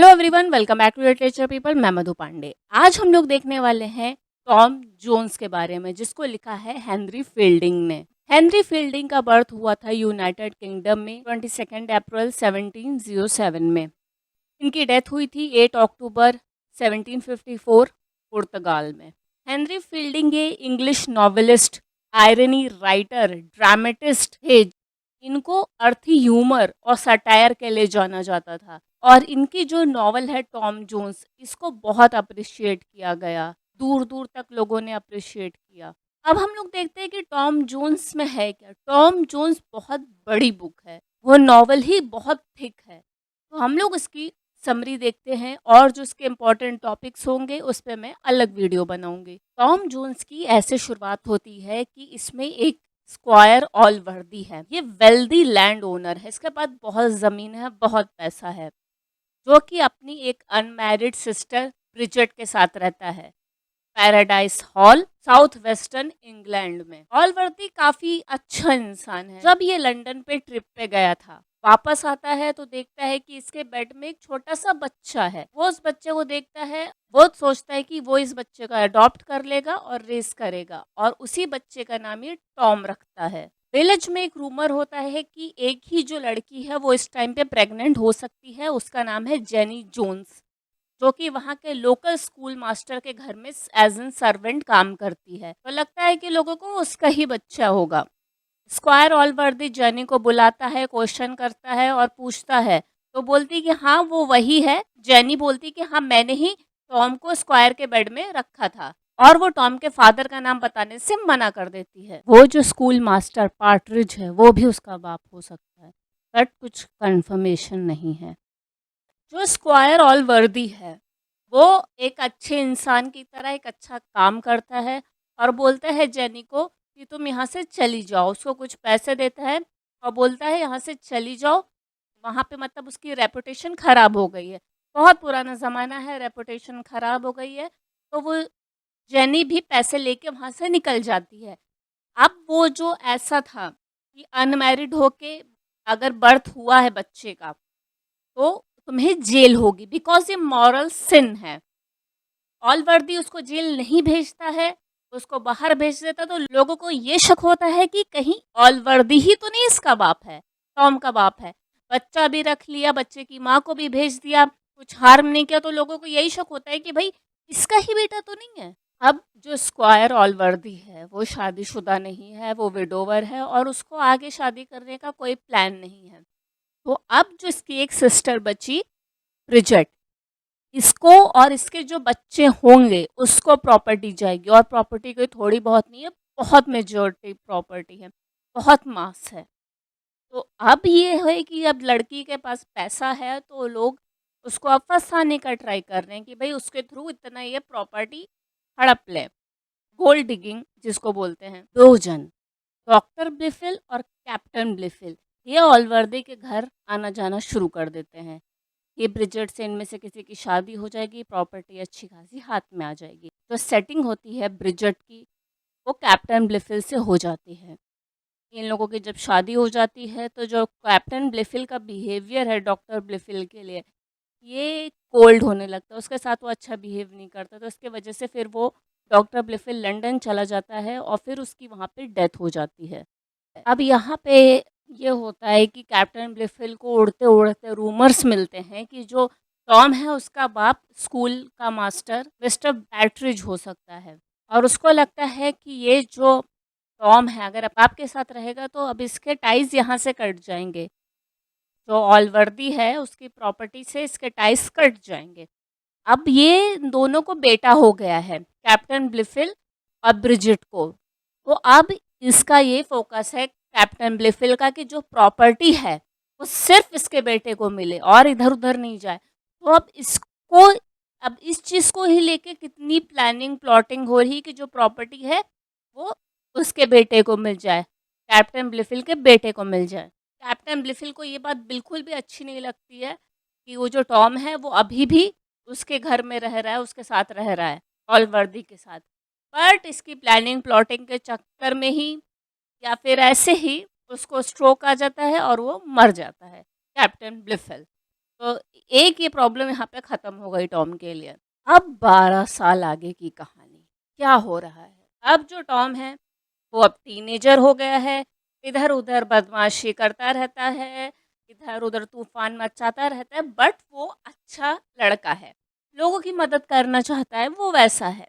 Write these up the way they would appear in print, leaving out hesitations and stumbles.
Hello everyone, welcome back to literature people. मैं मधु पांडे। आज हम लोग देखने वाले हैं टॉम जोन्स के बारे में, जिसको लिखा है हेनरी फील्डिंग ने। हेनरी फील्डिंग का बर्थ हुआ था यूनाइटेड किंगडम में 22 अप्रैल 1707 में। इनकी डेथ हुई थी 8 अक्टूबर 1754 पुर्तगाल में। हेनरी फील्डिंग ये English novelist, irony writer, dramatist थे। इनको अर्थी ह्यूमर और सटायर के लिए जाना जाता था और इनकी जो नॉवल है टॉम जोन्स, इसको बहुत अप्रिशिएट किया गया। दूर दूर तक लोगों ने अप्रिशिएट किया। अब हम लोग देखते हैं कि टॉम जोन्स में है क्या। टॉम जोन्स बहुत बड़ी बुक है, वो नॉवल ही बहुत थिक है। तो हम लोग इसकी समरी देखते हैं और जो इसके इम्पोर्टेंट टॉपिक्स होंगे उस पर मैं अलग वीडियो बनाऊंगी। टॉम जोन्स की ऐसे शुरुआत होती है कि इसमें एक स्क्वायर ऑलवर्दी है। ये वेल्दी लैंड ओनर है, इसके पास बहुत ज़मीन है, बहुत पैसा है, जो कि अपनी एक अनमैरिड सिस्टर ब्रिजेट के साथ रहता है paradise hall, south western England में। ऑलवर्दी काफी अच्छा इंसान है। जब ये लंदन पे ट्रिप पे गया था, वापस आता है तो देखता है कि इसके बेड में एक छोटा सा बच्चा है। वो उस बच्चे को देखता है, वो सोचता है कि वो इस बच्चे को अडॉप्ट कर लेगा और रेस करेगा, और उसी बच्चे का नाम ये टॉम रखता है। विलेज में एक रूमर होता है कि एक ही जो लड़की है वो इस टाइम पे प्रेग्नेंट हो सकती है। उसका नाम है जेनी जोन्स, जो कि वहाँ के लोकल स्कूल मास्टर के घर में एज एन सर्वेंट काम करती है। तो लगता है कि लोगों को उसका ही बच्चा होगा। स्क्वायर ऑलवर्दी जेनी को बुलाता है, क्वेश्चन करता है और पूछता है, तो बोलती कि हाँ वो वही है। जेनी बोलती कि हाँ मैंने ही टॉम को स्क्वायर के बेड में रखा था, और वो टॉम के फादर का नाम बताने से मना कर देती है। वो जो स्कूल मास्टर पार्टरिज है वो भी उसका बाप हो सकता है, बट कुछ कंफर्मेशन नहीं है। जो स्क्वायर ऑलवर्दी है वो एक अच्छे इंसान की तरह एक अच्छा काम करता है और बोलता है जेनी को कि तुम यहाँ से चली जाओ। उसको कुछ पैसे देता है और बोलता है यहाँ से चली जाओ। वहाँ पे मतलब उसकी रेपुटेशन ख़राब हो गई है, बहुत पुराना ज़माना है, रेपुटेशन ख़राब हो गई है। तो वो जेनी भी पैसे लेके वहाँ से निकल जाती है। अब वो जो ऐसा था कि अनमैरिड होके अगर बर्थ हुआ है बच्चे का, तो तुम्हें जेल होगी, बिकॉज़ ये मॉरल सिन है। ऑलवर्दी उसको जेल नहीं भेजता है, उसको बाहर भेज देता, तो लोगों को ये शक होता है कि कहीं ऑलवर्दी ही तो नहीं इसका बाप है, टॉम का बाप है। बच्चा भी रख लिया, बच्चे की माँ को भी भेज दिया, कुछ हार्म नहीं किया, तो लोगों को यही शक होता है कि भाई इसका ही बेटा तो नहीं है। अब जो स्क्वायर ऑलवर्दी है वो शादीशुदा नहीं है, वो विडोवर है और उसको आगे शादी करने का कोई प्लान नहीं है। तो अब जो इसकी एक सिस्टर बची ब्रिजेट, इसको और इसके जो बच्चे होंगे उसको प्रॉपर्टी जाएगी, और प्रॉपर्टी कोई थोड़ी बहुत नहीं है, बहुत मेजॉरिटी प्रॉपर्टी है, बहुत मास है। तो अब ये है कि अब लड़की के पास पैसा है तो लोग उसको अब फंसाने का ट्राई कर रहे हैं कि भाई उसके थ्रू इतना ये प्रॉपर्टी हड़प ले। गोल्ड डिगिंग जिसको बोलते हैं। दो जन, डॉक्टर ब्लिफिल और कैप्टन ब्लिफिल, ये ऑलवर्दी के घर आना जाना शुरू कर देते हैं। ये ब्रिजेट से इनमें से किसी की शादी हो जाएगी, प्रॉपर्टी अच्छी खासी हाथ में आ जाएगी। तो सेटिंग होती है ब्रिजेट की, वो कैप्टन ब्लिफिल से हो जाती है। इन लोगों की जब शादी हो जाती है तो जो कैप्टन ब्लिफिल का बिहेवियर है डॉक्टर ब्लिफिल के लिए, ये कोल्ड होने लगता है। उसके साथ वो अच्छा बिहेव नहीं करता, तो इसके वजह से फिर वो डॉक्टर ब्लिफिल लंदन चला जाता है और फिर उसकी वहाँ पे डेथ हो जाती है। अब यहाँ पे ये होता है कि कैप्टन ब्लिफिल को उड़ते-उड़ते रूमर्स मिलते हैं कि जो टॉम है उसका बाप स्कूल का मास्टर मिस्टर बैटरिज हो सकता है, और उसको लगता है कि ये जो टॉम है अगर बाप के साथ रहेगा तो अब इसके टाइज़ यहाँ से कट जाएँगे। जो ऑलवर्दी है उसकी प्रॉपर्टी से इसके टाइज़ कट जाएँगे। अब ये दोनों को बेटा हो गया है, कैप्टन ब्लिफिल और ब्रिजिट को। तो अब इसका ये फ़ोकस है कैप्टन ब्लिफिल का कि जो प्रॉपर्टी है, वो सिर्फ़ इसके बेटे को मिले और इधर-उधर नहीं जाए। तो अब इस चीज़ को ही लेके कितनी प्लानिंग, प्लॉटिंग हो रही कि जो प्रॉपर्टी है, वो उसके बेटे को मिल जाए, कैप्टन ब्लिफिल के बेटे को मिल जाए। कैप्टन ब्लिफिल को ये बात बिल्कुल भी अच्छी नहीं लगती है कि वो जो टॉम है, वो अभी भी उसके घर में रह रहा है, उसके साथ रह रहा है, ऑलवर्दी के साथ। बट इसकी प्लानिंग प्लॉटिंग के चक्कर में ही या फिर ऐसे ही उसको स्ट्रोक आ जाता है और वो मर जाता है, कैप्टन ब्लिफिल। तो एक ये प्रॉब्लम यहाँ पे ख़त्म हो गई टॉम के लिए। अब 12 साल आगे की कहानी, क्या हो रहा है? अब जो टॉम है, वो अब टीनेजर हो गया है, इधर-उधर बदमाशी करता रहता है, इधर-उधर तूफ़ान मचाता रहता है, बट वो अच्छा लड़का है। लोगों की मदद करना चाहता है, वो वैसा है।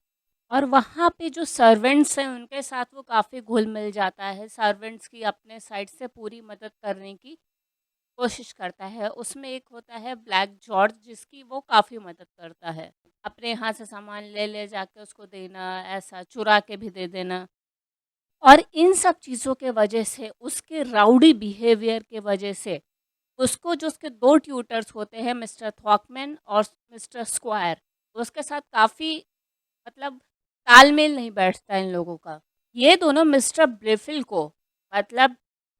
और वहाँ पे जो सर्वेंट्स हैं, उनके साथ वो काफ़ी घुल-मिल जाता है, सर्वेंट्स की अपने साइड से पूरी मदद करने की कोशिश करता है। उसमें एक होता है ब्लैक जॉर्ज, जिसकी वो काफ़ी मदद करता है। अपने यहाँ से सामान ले जाके उसको देना, ऐसा चुरा के भी दे देना। और इन सब चीज़ों के वजह से, उसके राउडी बिहेवियर के वजह से, उसको जो उसके 2 ट्यूटर्स होते हैं, मिस्टर थॉकमैन और मिस्टर स्क्वायर, उसके साथ काफ़ी मतलब तालमेल नहीं बैठता इन लोगों का। ये दोनों मिस्टर ब्लिफिल को, मतलब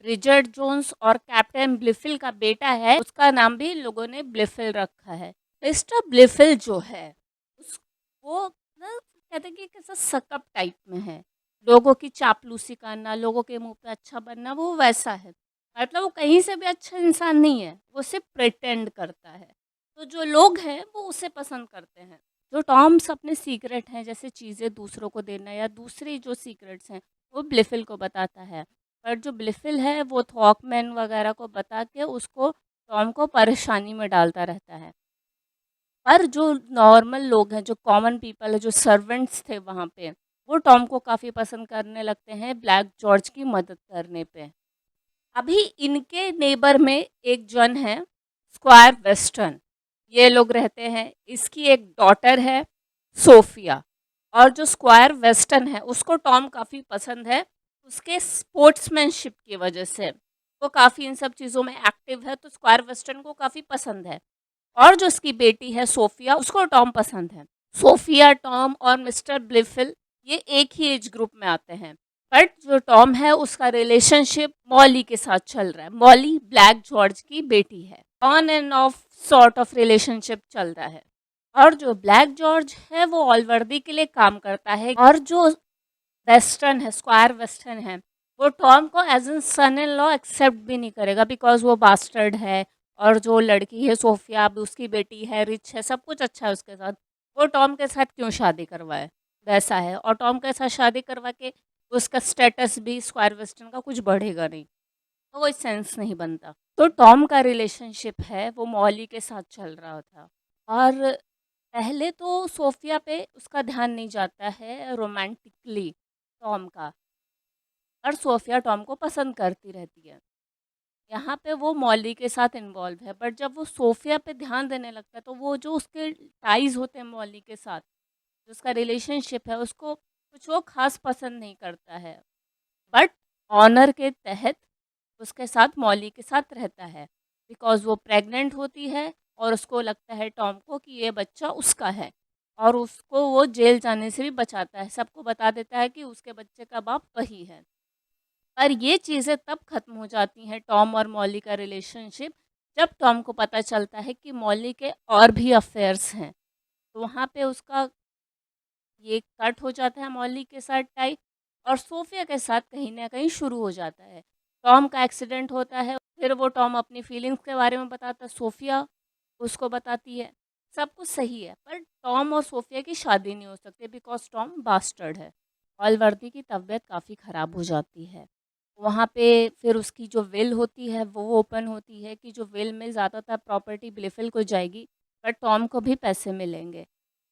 रिचर्ड जोन्स और कैप्टन ब्लिफिल का बेटा है, उसका नाम भी इन लोगों ने ब्लिफिल रखा है। मिस्टर ब्लिफिल जो है, उस वो ना कहते हैं कि कैसा सकअप टाइप में है। लोगों की चापलूसी करना, लोगों के मुँह पे अच्छा बनना, वो वैसा है। मतलब वो कहीं से भी अच्छा इंसान नहीं है, वो सिर्फ़ प्रिटेंड करता है। तो जो लोग हैं, वो उसे पसंद करते हैं। जो टॉम्स अपने सीक्रेट हैं, जैसे चीज़ें दूसरों को देना या दूसरी जो सीक्रेट्स हैं, वो ब्लिफिल को बताता है। पर जो ब्लिफिल है, वो थॉकमैन वगैरह को बता के उसको, टॉम को परेशानी में डालता रहता है। पर जो नॉर्मल लोग हैं, जो कॉमन पीपल है, जो सर्वेंट्स थे वहाँ पे, वो टॉम को काफ़ी पसंद करने लगते हैं ब्लैक जॉर्ज की मदद करने पे। अभी इनके नेबर में एक जन है, स्क्वायर वेस्टर्न। ये लोग रहते हैं, इसकी एक डॉटर है, सोफिया। और जो स्क्वायर वेस्टर्न है, उसको टॉम काफ़ी पसंद है, उसके स्पोर्ट्समैनशिप की वजह से। वो काफ़ी इन सब चीज़ों में एक्टिव है, तो स्क्वायर वेस्टर्न को काफ़ी पसंद है। और जो उसकी बेटी है सोफिया, उसको टॉम पसंद है। सोफिया, टॉम और मिस्टर ब्लिफिल, ये एक ही एज ग्रुप में आते हैं। बट जो टॉम है, उसका रिलेशनशिप मॉली के साथ चल रहा है। मॉली ब्लैक जॉर्ज की बेटी है। On end of sort of relationship चल रहा है। और जो ब्लैक जॉर्ज है, वो ऑलवर्दी के लिए काम करता है। और जो वेस्टर्न है, स्क्वायर वेस्टर्न है, वो टॉम को as an son in law accept भी नहीं करेगा, बिकॉज़ वो बास्टर्ड है। और जो लड़की है सोफिया, अब उसकी बेटी है, रिच है, सब कुछ अच्छा है उसके साथ। वो टॉम के साथ क्यों शादी करवाए? वैसा है। और टॉम के साथ शादी करवा के उसका स्टेटस भी स्क्वायर वेस्टर्न का कुछ बढ़ेगा नहीं, तो कोई सेंस नहीं बनता। तो टॉम का रिलेशनशिप है, वो मॉली के साथ चल रहा था। और पहले तो सोफिया पे उसका ध्यान नहीं जाता है रोमांटिकली, टॉम का। और सोफिया टॉम को पसंद करती रहती है। यहाँ पे वो मॉली के साथ इन्वॉल्व है, बट जब वो सोफिया पे ध्यान देने लगता है, तो वो जो उसके टाइज़ होते हैं मॉली के साथ, जो उसका रिलेशनशिप है, उसको कुछ वो ख़ास पसंद नहीं करता है। बट ऑनर के तहत उसके साथ मॉली के साथ रहता है, बिकॉज़ वो प्रेग्नेंट होती है और उसको लगता है टॉम को कि ये बच्चा उसका है। और उसको वो जेल जाने से भी बचाता है, सबको बता देता है कि उसके बच्चे का बाप वही है। पर ये चीज़ें तब ख़त्म हो जाती हैं, टॉम और मॉली का रिलेशनशिप, जब टॉम को पता चलता है कि मॉली के और भी अफ़ेयर्स हैं। तो वहाँ पे उसका ये कट हो जाता है मॉली के साथ टाई, और सोफिया के साथ कहीं न कहीं शुरू हो जाता है। टॉम का एक्सीडेंट होता है, फिर वो टॉम अपनी फीलिंग्स के बारे में बताता है, सोफिया उसको बताती है। सब कुछ सही है, पर टॉम और सोफिया की शादी नहीं हो सकती, बिकॉज़ टॉम बास्टर्ड है। ऑलवर्दी की तबीयत काफ़ी ख़राब हो जाती है। वहाँ पे फिर उसकी जो विल होती है, वो ओपन होती है कि जो विल में ज़्यादातर प्रॉपर्टी ब्लिफिल को जाएगी, पर टॉम को भी पैसे मिलेंगे।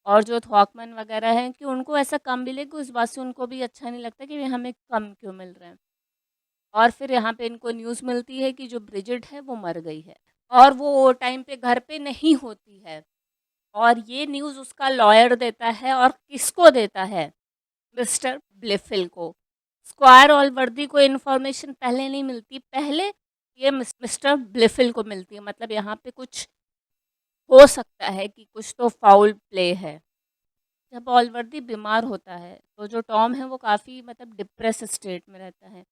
और जो थॉकमैन वगैरह हैं, कि उनको ऐसा कम मिलेगा, उस बात से उनको भी अच्छा नहीं लगता कि हमें कम क्यों मिल रहे हैं। और फिर यहाँ पे इनको न्यूज़ मिलती है कि जो ब्रिजिड है, वो मर गई है और वो टाइम पे घर पे नहीं होती है। और ये न्यूज़ उसका लॉयर देता है, और किसको देता है? मिस्टर ब्लिफिल को। स्क्वायर ऑलवर्दी को इन्फॉर्मेशन पहले नहीं मिलती, पहले ये मिस्टर ब्लिफिल को मिलती है। मतलब यहाँ पे कुछ हो सकता है कि कुछ तो फाउल प्ले है। जब ऑलवर्दी बीमार होता है, तो जो टॉम है वो काफ़ी मतलब डिप्रेस स्टेट में रहता है।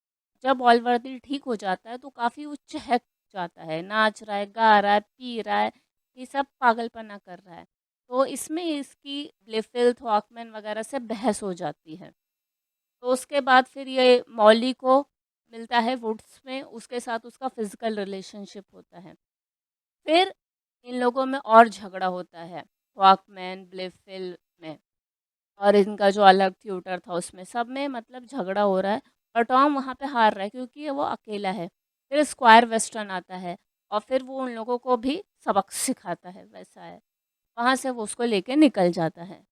जब ऑलवर्दी ठीक हो जाता है, तो काफ़ी वो चहक जाता है, नाच रहा है, गा रहा है, पी रहा है, ये सब पागलपना कर रहा है। तो इसमें इसकी ब्लिफिल, थॉकमैन वगैरह से बहस हो जाती है। तो उसके बाद फिर ये मॉली को मिलता है वुड्स में, उसके साथ उसका फ़िज़िकल रिलेशनशिप होता है। फिर इन लोगों में और झगड़ा होता है, वॉकमैन, ब्लिफिल में। और इनका जो अलग ट्यूटर था उसमें, सब में मतलब झगड़ा हो रहा है और टॉम वहाँ पे हार रहा है क्योंकि वो अकेला है। फिर स्क्वायर वेस्टर्न आता है और फिर वो उन लोगों को भी सबक सिखाता है, वैसा है। वहाँ से वो उसको लेके निकल जाता है।